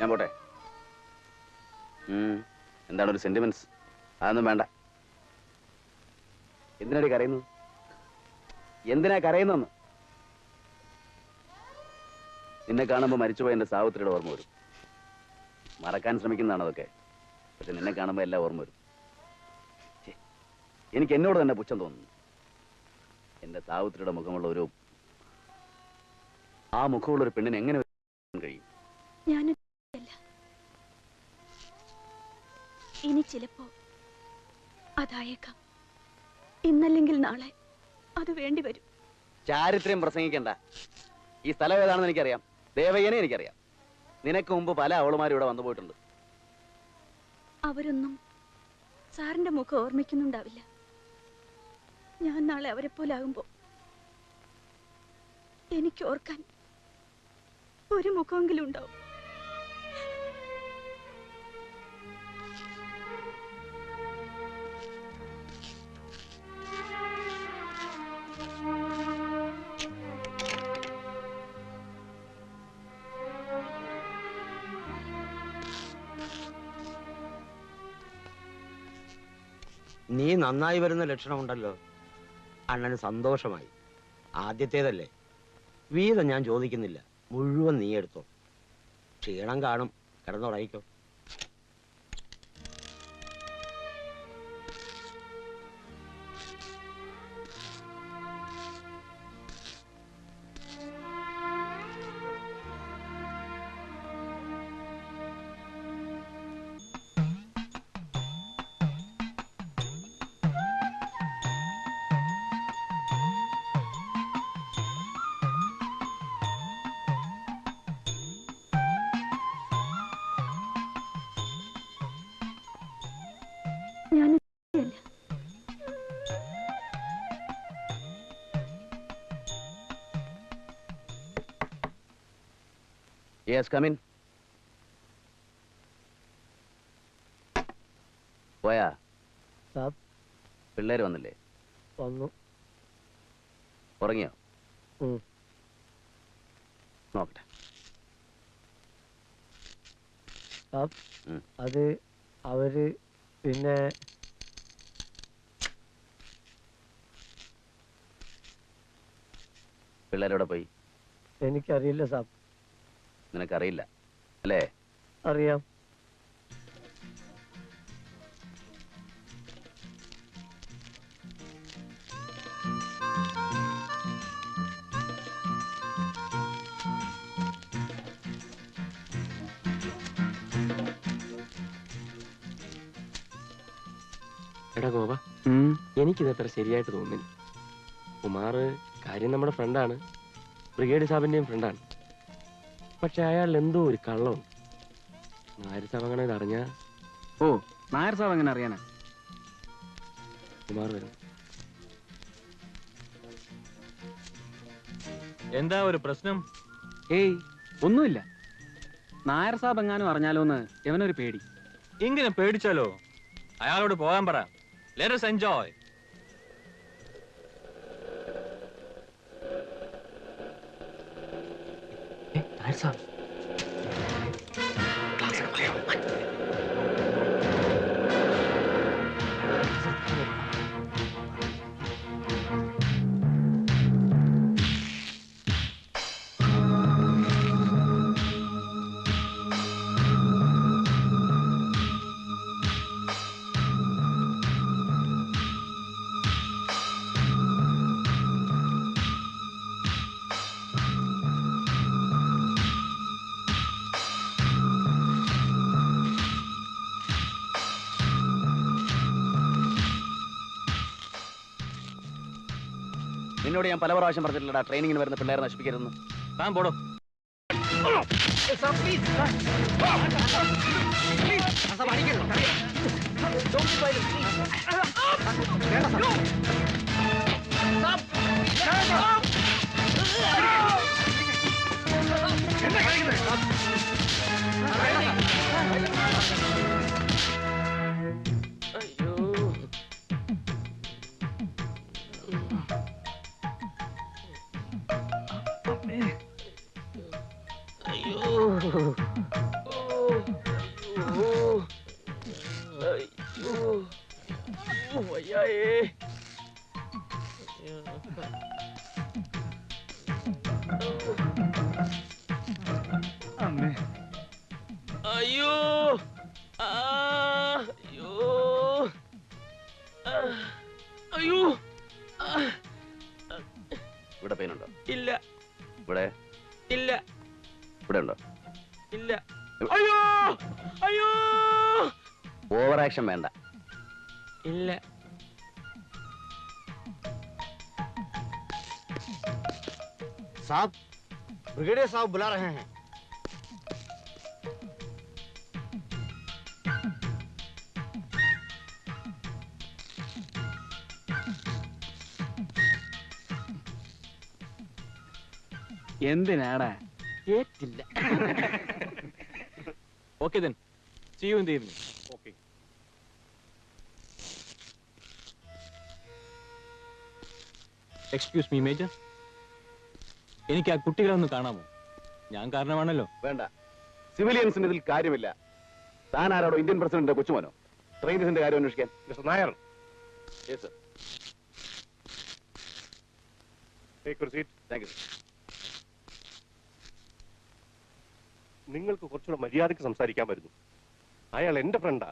ഞാൻ പോട്ടെ. എന്താണ് ഒരു സെന്റിമെന്റ്സ്? അതൊന്നും വേണ്ട. എന്തിനാടി കരയുന്നു? എന്തിനാ കരയുന്നെന്ന്? നിന്നെ കാണുമ്പോൾ മരിച്ചുപോയ എന്റെ സാവിത്രിയുടെ ഓർമ്മ വരും. മറക്കാൻ ശ്രമിക്കുന്നതാണ് അതൊക്കെ. പക്ഷെ നിന്നെ കാണുമ്പോൾ എല്ലാം ഓർമ്മ വരും. എനിക്ക് എന്നോട് തന്നെ പുച്ഛം തോന്നുന്നു. എന്റെ സാവിത്രിയുടെ മുഖമുള്ള ആ മുഖമുള്ള ഒരു പെണ്ണിന് എങ്ങനെ കഴിയും? ഇനി ചിലപ്പോ അതായേക്കാം. ഇന്നല്ലെങ്കിൽ നാളെ അത് വേണ്ടി വരും. ചാരിത്രം പ്രസംഗിക്കണ്ട. ഈ സ്ഥലം ഏതാണെന്ന് എനിക്കറിയാം. ദേവയ്യനെ എനിക്കറിയാം. നിനക്ക് മുമ്പ് പല അവളുമാരും ഇവിടെ വന്നു പോയിട്ടുണ്ട്. അവരൊന്നും സാറിന്റെ മുഖം ഓർമ്മിക്കുന്നുണ്ടാവില്ല. ഞാൻ നാളെ അവരെ പോലാകുമ്പോ എനിക്ക് ഓർക്കാൻ ഒരു മുഖമെങ്കിലും ഉണ്ടാവും. നീ നന്നായി വരുന്ന ലക്ഷണമുണ്ടല്ലോ. അണ്ണന് സന്തോഷമായി. ആദ്യത്തേതല്ലേ. വീതം ഞാൻ ചോദിക്കുന്നില്ല, മുഴുവൻ നീ എടുത്തോ. ക്ഷീണം കാണും, കിടന്നുറയിക്കോ. Yes, come in. പോയാ? പിള്ളേര് വന്നില്ലേ? വന്നു. ഉറങ്ങിയോ? നോക്കട്ടെ. അത് അവര് പിന്നെ പിള്ളേരെവിടെ പോയി? എനിക്കറിയില്ല സാബ്. നിനക്കറിയില്ല അല്ലേ? അറിയാം. എടാ ഗോപ, എനിക്കിതത്ര ശരിയായിട്ട് തോന്നുന്നില്ല. കുമാർ കാര്യം നമ്മുടെ ഫ്രണ്ടാണ്, ബ്രിഗേഡ് സാബിന്റെയും ഫ്രണ്ടാണ്. പക്ഷെ അയാൾ എന്തോ ഒരു കള്ളമുണ്ട്. നായർ സാബ് അങ്ങനെ ഇതറിഞ്ഞ. ഓ, നായർ സാബ് അങ്ങനെ അറിയാനാ? കുമാർ വരും. എന്താ ഒരു പ്രശ്നം? ഏയ് ഒന്നുമില്ല. നായർ സാബ് എങ്ങാനും അറിഞ്ഞാലോന്ന് എവനൊരു പേടി. ഇങ്ങനെ പേടിച്ചാലോ? അയാളോട് പോകാൻ പറ. Let us enjoy. നായർ സാബ് നിന്നോട് ഞാൻ പല പ്രാവശ്യം പറഞ്ഞിട്ടില്ലടാ ട്രെയിനിങ്ങിന് വരുന്ന പിള്ളേരെ നശിപ്പിക്കരുതെന്ന്. താൻ പോടോ. അയ്യോ അയ്യോ അയ്യോ ഇവിടെ പെയിൻ ഉണ്ടോ? ഇല്ല ഇവിടെ ഇല്ല ഇവിടെ ഉണ്ടോ? ഇല്ല. അയ്യോ അയ്യോ ഓവർ ആക്ഷൻ വേണ്ട. ഇല്ല. साहब, ब्रिगेडियर साहब बुला रहे हैं. എന്തിനാടാ? ഏറ്റില്ല. Okay then see you in the evening. Okay. Excuse me major, എനിക്ക് ആ കുട്ടികളെ ഒന്ന് കാണാമോ? ഞാൻ കാരണമാണല്ലോ. വേണ്ട, സിവിലിയൻസിന് ഇതിൽ കാര്യമില്ല. താൻ ആരാടോ? ഇന്ത്യൻ പ്രസിഡന്റിന്റെ കൊച്ചുമോനോ? ട്രെയിനിന്റെ കാര്യം അന്വേഷിക്കാൻ. Mister Nair, yes sir. Take your seat. Thank you. നിങ്ങൾക്ക് കുറച്ചുകൂടെ മര്യാദയ്ക്ക് സംസാരിക്കാൻ പറ്റുന്നു. അയാൾ എന്റെ ഫ്രണ്ടാ.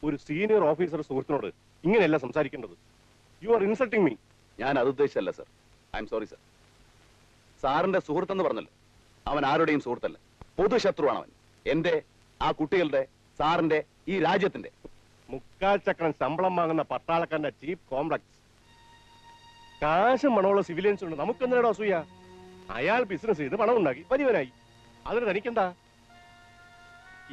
ഒരു സീനിയർ ഓഫീസർ സുഹൃത്തിനോട് ഇങ്ങനെയല്ല സംസാരിക്കേണ്ടത്. You are insulting me. ഞാൻ അത് ഉദ്ദേശിച്ചല്ല sir. I'm sorry sir. സാറിന്റെ സുഹൃത്തെന്ന് പറഞ്ഞല്ലോ, അവൻ ആരുടെയും സുഹൃത്തല്ല. പൊതുശത്രുവാണ് അവൻ. എന്റെ, ആ കുട്ടികളുടെ, സാറിന്റെ, ഈ രാജ്യത്തിന്റെ. മുക്കാൽ ചക്രം ശമ്പളം വാങ്ങുന്ന പട്ടാളക്കാരന്റെ ചീപ്പ് കോംപ്ലക്സ്. കാശും മണമുള്ള സിവിലിയൻസ് ഉണ്ട്. നമുക്കെന്തിനാണ് അസൂയ? അയാൾ ബിസിനസ് ചെയ്ത് പണം ഉണ്ടാക്കി വലിയവനായി. അതിന് തനിക്കെന്താ?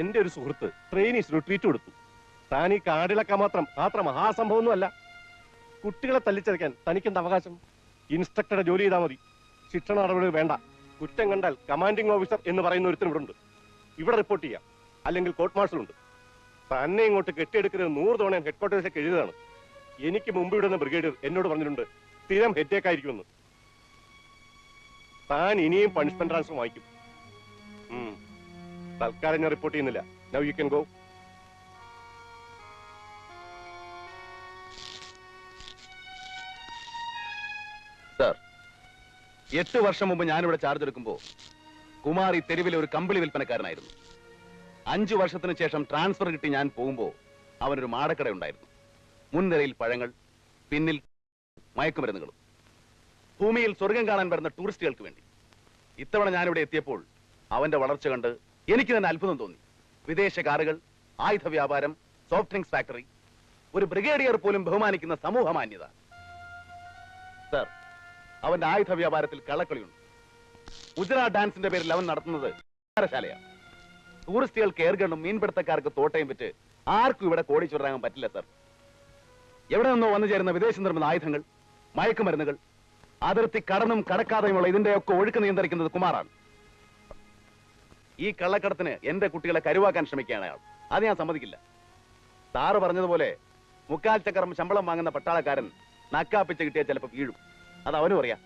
എന്റെ ഒരു സുഹൃത്ത് ട്രെയിനീസിന് ട്രീറ്റ് കൊടുത്തു. താൻ ഈ കാടിളക്കാൻ മാത്രം അത്ര മഹാസംഭവമൊന്നുമല്ല. കുട്ടികളെ തല്ലിച്ചതയ്ക്കാൻ തനിക്കെന്താ അവകാശം? ഇൻസ്ട്രക്ടറുടെ ജോലി ചെയ്താൽ മതി. ശിക്ഷണ നടപടി വേണ്ട. കുറ്റം കണ്ടാൽ കമാൻഡിംഗ് ഓഫീസർ എന്ന് പറയുന്ന ഒരുത്തരും ഇവിടെ ഉണ്ട്. ഇവിടെ റിപ്പോർട്ട് ചെയ്യാം, അല്ലെങ്കിൽ കോർട്ട് മാർഷൽ ഉണ്ട്. തന്നെ ഇങ്ങോട്ട് കെട്ടിയെടുക്കുന്നത് 100 തവണ ഹെഡ്ക്വാർട്ടേഴ്സിലേക്ക് എഴുതുകയാണ്. എനിക്ക് മുമ്പ് ഇടുന്ന ബ്രിഗേഡിയർ എന്നോട് പറഞ്ഞിട്ടുണ്ട് സ്ഥിരം ഹെഡേക്ക് ആയിരിക്കുമെന്ന്. താൻ ഇനിയും പണിഷ്മെന്റ് ട്രാൻസ്ഫർ വായിക്കും. തൽക്കാലം ഞാൻ റിപ്പോർട്ട് ചെയ്യുന്നില്ല. Now you can go. Sir, 8 വർഷം മുമ്പ് ഞാനിവിടെ ചാർജ് എടുക്കുമ്പോൾ കുമാർ ഈ തെരുവിലെ ഒരു കമ്പിളി വിൽപ്പനക്കാരനായിരുന്നു. 5 വർഷത്തിന് ശേഷം ട്രാൻസ്ഫർ കിട്ടി ഞാൻ പോകുമ്പോൾ അവനൊരു മാടക്കട ഉണ്ടായിരുന്നു. മുൻനിരയിൽ പഴങ്ങൾ, പിന്നിൽ മയക്കുമരുന്നുകളും. ഭൂമിയിൽ സ്വർഗം കാണാൻ വരുന്ന ടൂറിസ്റ്റുകൾക്ക് വേണ്ടി. ഇത്തവണ ഞാനിവിടെ എത്തിയപ്പോൾ അവന്റെ വളർച്ച കണ്ട് എനിക്ക് തന്നെ അത്ഭുതം തോന്നി. വിദേശ കാറുകൾ, ആയുധ വ്യാപാരം, സോഫ്റ്റ് ഡ്രിങ്ക്സ് ഫാക്ടറി, ഒരു ബ്രിഗേഡിയർ പോലും ബഹുമാനിക്കുന്ന സമൂഹമാന്യത. സർ, അവന്റെ ആയുധ വ്യാപാരത്തിൽ കള്ളക്കളിയുണ്ട്. ഗുജറാത്ത് ഡാൻസിന്റെ പേരിൽ അവൻ നടത്തുന്നത് ശാലയാണ്. ടൂറിസ്റ്റുകൾക്ക് എയർഗണ്ണും മീൻപിടുത്തക്കാർക്ക് തോട്ടയും വിറ്റ് ആർക്കും ഇവിടെ കോടീശ്വരനാകാൻ പറ്റില്ല സർ. എവിടെ നിന്നോ വന്നു ചേരുന്ന വിദേശ നിർമ്മിത ആയുധങ്ങൾ, മയക്കുമരുന്നുകൾ, അതിർത്തി കടന്നും കടക്കാതെയുമുള്ള ഇതിന്റെയൊക്കെ ഒഴുക്ക് നിയന്ത്രിക്കുന്നത് കുമാറാണ്. ഈ കള്ളക്കടത്തിന് എന്റെ കുട്ടികളെ കരുവാക്കാൻ ശ്രമിക്കുകയാണ് അയാൾ. അത് ഞാൻ സമ്മതിക്കില്ല. സാറ് പറഞ്ഞതുപോലെ മുക്കാൽ ചക്രം ശമ്പളം വാങ്ങുന്ന പട്ടാളക്കാരൻ നക്കാപ്പിച്ച് കിട്ടിയാൽ ചിലപ്പോൾ വീഴും. അത് അവനും അറിയാം.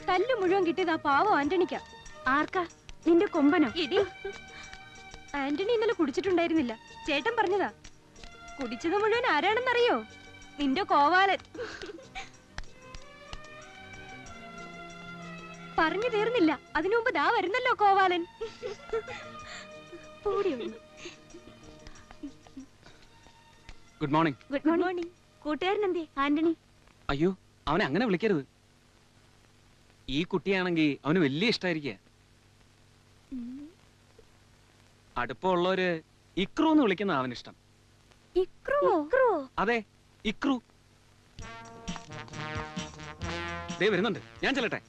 തല്ല് മുഴുവൻ കിട്ടിയത് ആ പാവം ആന്റണിക്കാ. ആർക്കാ? നിന്റെ കൊമ്പനോ? ഇടി, ആന്റണി ഇന്നലെ കുടിച്ചിട്ടുണ്ടായിരുന്നില്ല. ചേട്ടൻ പറഞ്ഞതാ. കുടിച്ചത് മുഴുവൻ ആരാണെന്നറിയോ? നിന്റെ കോവാലൻ. പറഞ്ഞു തീർന്നില്ല, അതിനു മുമ്പ് ദാ വരുന്നല്ലോ Kovalan. Good morning. Good morning. കൂട്ടുകാരൻ എന്തേ? ആന്റണി. അയ്യോ, അവനെ അങ്ങനെ വിളിക്കരുത്. ഈ കുട്ടിയാണെങ്കിൽ അവന് വലിയ ഇഷ്ടമായിരിക്കുക. അടുപ്പമുള്ളവര് ഇക്രു എന്ന് വിളിക്കുന്ന അവനിഷ്ടം. അതെ, ഇക്രു. ദേ വരുന്നുണ്ട്, ഞാൻ ചെല്ലട്ടെ.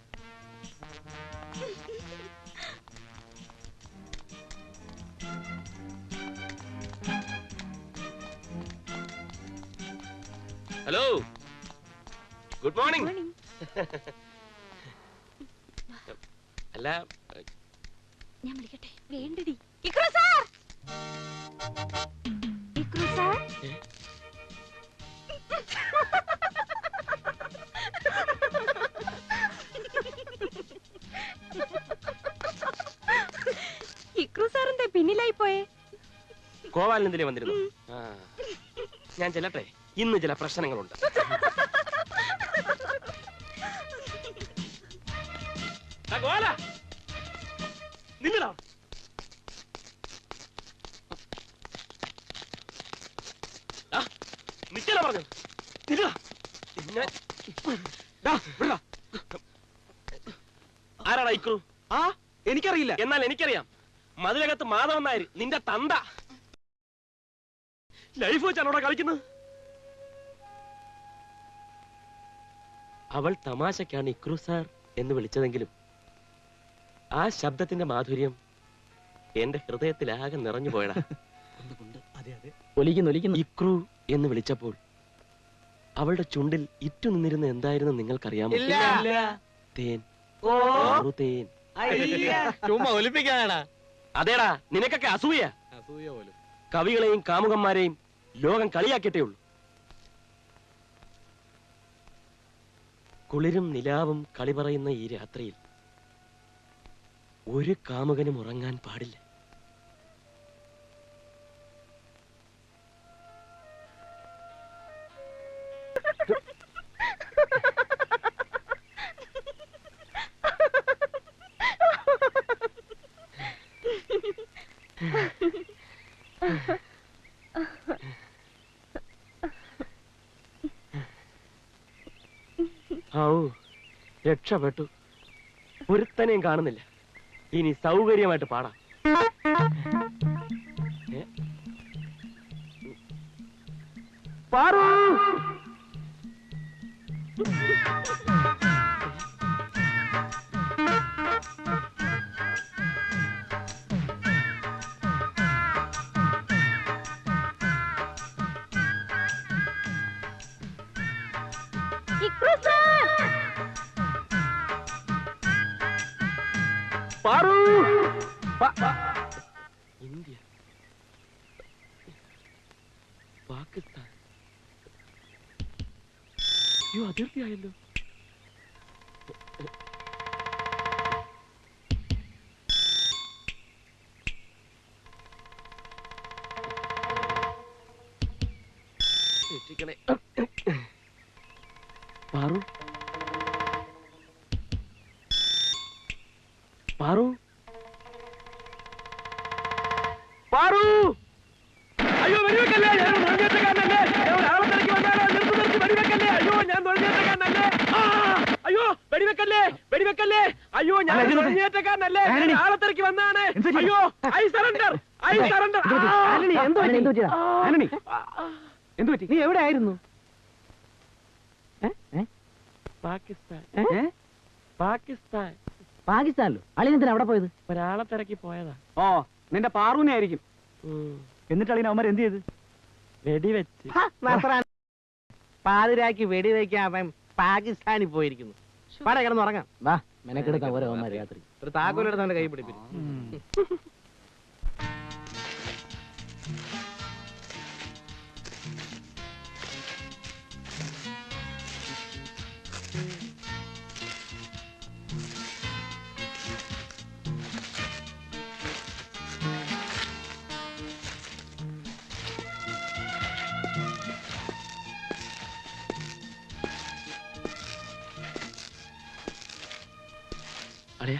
Hello, good morning. അല്ല, ഞാൻ വിളിക്കട്ടെ? വേണ്ടടി. Ikru sir, Ikru sir. Ikru sir എന്താ പിന്നിലായി പോയേ? ഗോപാലനെന്തിനെ വന്നിരുന്നു? ഞാൻ ചെല്ലട്ടെ, ഇന്ന് ചില പ്രശ്നങ്ങളുണ്ട്. ഗോപാല, നില്ലടാ. നിക്കല പറഞ്ഞു. ആരാടാ ഇക്രു? ആ, എനിക്കറിയില്ല. എന്നാൽ എനിക്കറിയാം. മതിലകത്ത് മാധവൻ നായർ, നിന്റെ തന്ത. ലൈഫ് വെച്ചാണോടാ കളിക്കുന്നത്? അവൾ തമാശക്കാണ് ഇക്രു സാർ എന്ന് വിളിച്ചതെങ്കിലും ആ ശബ്ദത്തിന്റെ മാധുര്യം എന്റെ ഹൃദയത്തിലാകെ നിറഞ്ഞു പോയടാ. ഇക്രു എന്ന് വിളിച്ചപ്പോൾ അവളുടെ ചുണ്ടിൽ ഇറ്റു നിന്നിരുന്ന എന്തായിരുന്നു നിങ്ങൾക്കറിയാമോ? തേൻ. തേൻ. ചുമ്മാ ഒലിപ്പിക്കാനാടാ. അതേടാ, നിനക്കൊക്കെ അസൂയ. കവികളെയും കാമുകന്മാരെയും ലോകം കളിയാക്കിയിട്ടേ ഉള്ളൂ. കുളിരും നിലാവും കളി പറയുന്ന ഈ രാത്രിയിൽ ഒരു കാമുകനും ഉറങ്ങാൻ പാടില്ല. രക്ഷപ്പെട്ടു. ഒരുത്തനെയും കാണുന്നില്ല. ഇനി സൗകര്യമായിട്ട് പാടാം. പാറു, പാറു. ഇന്ത്യ, പാകിസ്ഥാൻ. അയ്യോ, അതിർത്തിയായല്ലോ. രക്ഷിക്കണേ. പാറു, പാറു, പാറു. അയ്യോ, വെടിവെക്കല്ലേ, ഞാൻ നുഴഞ്ഞേറ്റക്കാരനല്ലേ. ഒരാളെ തിരക്കി വന്നാലോ, നിർത്തി വെടിവെക്കല്ലേ. അയ്യോ, ഞാൻ നുഴഞ്ഞേറ്റക്കാരനല്ലേ. അയ്യോ, വെടിവെക്കല്ലേ, വെടിവെക്കല്ലേ. അയ്യോ, ഞാൻ നുഴഞ്ഞേറ്റക്കാരനല്ലേ. ആളെ തിരക്കി വന്നാണ്. അയ്യോ, ഐ സറണ്ടർ, ഐ സറണ്ടർ. എന്തു പറ്റി? നീ എവിടെ ആയിരുന്നു? പാകിസ്ഥാൻ. പാകിസ്ഥാൻ. പാകിസ്ഥാനിലോ? അളിയനത്തിന് അവിടെ പോയത്? ഒരാളെ തിരക്കി പോയതാ. ഓ, നിന്റെ പാറൂനെ ആയിരിക്കും. എന്നിട്ട് അളിയൻ അവന്മാർ എന്ത് ചെയ്ത്? വെടിവെച്ച്. പാതിരാക്കി വെടിവെക്കാൻ അവൻ പാകിസ്ഥാനിൽ പോയിരിക്കുന്നു. പാട കിടന്നുറങ്ങാം. വാ, മെനക്കെടുക്കാൻ ഓരോ അവന്മാർ രാത്രി. ഒരു താക്കോലെടുത്ത് അവന്റെ കൈ പിടിപ്പിക്കും. അളിയ,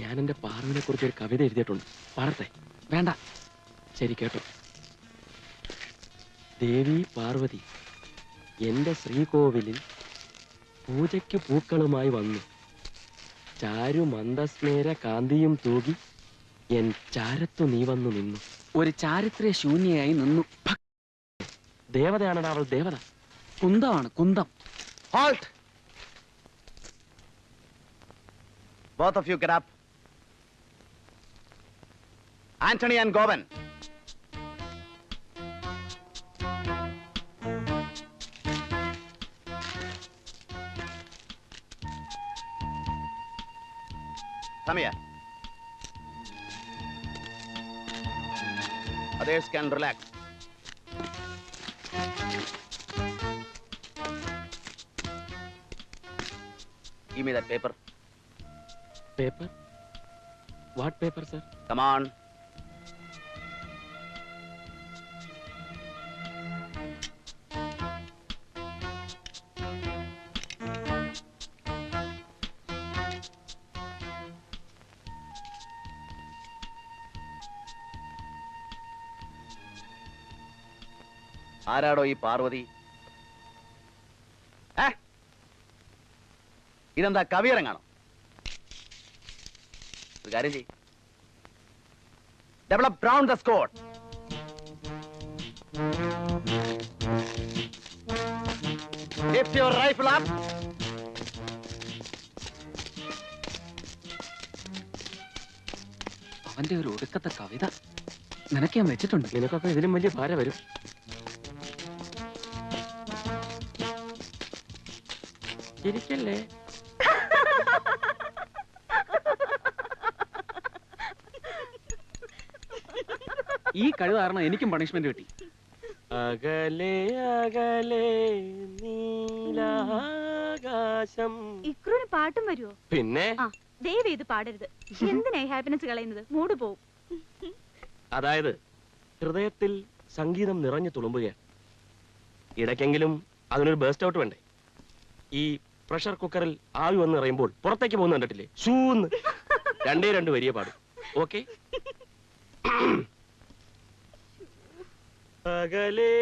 ഞാൻ എന്റെ പാറുവിനെ കുറിച്ച് ഒരു കവിത എഴുതിയിട്ടുണ്ട്. പാടട്ടെ? വേണ്ട. ശരി, കേട്ടോ. ദേവി പാർവതി എന്റെ ശ്രീകോവിലിൽ പൂജയ്ക്ക് പൂക്കളുമായി വന്നു. ചാരു മന്ദസ്മേര കാന്തിയും തൂകി എൻ ചാരത്തു നീ വന്നു നിന്നു. ഒരു ചാരിത്ര്യ ശൂന്യയായി നിന്നു. ദേവതയാണടാ അവൾ, ദേവത. കുന്തമാണ്, കുന്തം. Halt! Both of you get up. Anthony and Govan. സമയ Others can relax. Give me that paper. Paper? What paper sir? Come on. ആരാടോ ഈ പാർവതി? ഇതെന്താ കവിയരങ്ങാണോ? ഒരു കാര്യം ചെയ്യ്, develop round the squad. Lift your rifle up. അവന്റെ ഒരു ഒടുക്കത്തെ കവിത നിനക്ക് ഞാൻ വെച്ചിട്ടുണ്ട്. നിനക്കൊക്കെ ഇതിലും വലിയ ഭാര വരും. ചിരിക്കല്ലേ? ഈ കഴിവ് കാരണം എനിക്കും പണിഷ്മെന്റ് കിട്ടി. അകലെ അകലെ നീലാകാശം. ഇക്രൂന് പാട്ടും വരുമോ? പിന്നെ ദയവ് ചെയ്ത് പാടരുത്. എന്തിനായി ഹാപ്പിനെസ് കളയുന്നത്? മൂഡ് പോവും. അതായത് ഹൃദയത്തിൽ സംഗീതം നിറഞ്ഞു തുളുമ്പുകയാണ്. ഇടയ്ക്കെങ്കിലും അതിനൊരു ബേസ്റ്റ് ഔട്ട് വേണ്ടേ? ഈ പ്രഷർ കുക്കറിൽ ആവി വന്ന് നിറയുമ്പോൾ പുറത്തേക്ക് പോകുന്ന കണ്ടിട്ടില്ലേ? ഷൂന്ന് രണ്ട് വരിയ പാടും. ഓക്കെ? അകലേ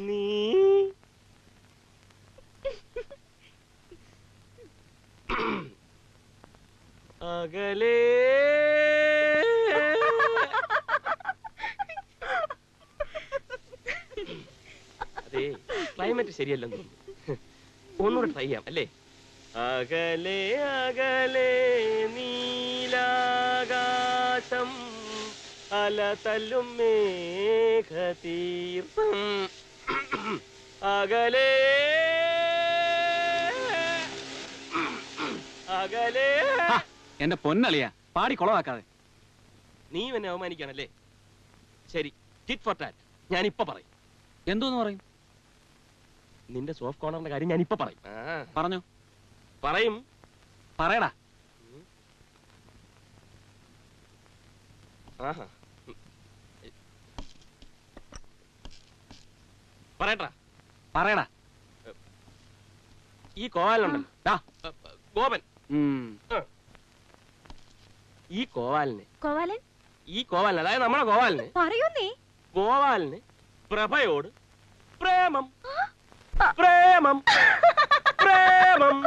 നീ അകലേ അതെ, ക്ലൈമറ്റ് ശരിയല്ലെന്ന് തോന്നുന്നു. ഒന്നുകൂടെ ട്രൈ ചെയ്യാം അല്ലേ? അകലെ അകലെ നീലാകാശം അലതല്ലും മേഘതീർത്ഥം അകലെ അകലെ. എന്റെ പൊന്നളിയാ, പാടി കൊളവാക്കാതെ. നീ എന്നെ അവമാനിക്കാണല്ലേ? ശരി, ടിറ്റ് ഫോർ ടാറ്റ്. ഞാൻ ഇപ്പൊ പറയും. എന്തോന്ന് പറയും? നിന്റെ സോഫ്റ്റ് കോർണറിന്റെ കാര്യം ഞാൻ ഇപ്പൊ പറയും. പറഞ്ഞോ, പറയും. പറയടാ. ആഹാ, പറയട്ടാ. പറയടാ. ഈ കോവാലുണ്ടല്ലോ, ഗോപൻ. ഈ കോവാലിന് കോവാലൻ ഈ കോവാലിന് അതായത് നമ്മുടെ കോവാലിന് പറയൂ നീ. ഗോപാലിന് പ്രഭയോട് പ്രേമം പ്രേമം പ്രേമം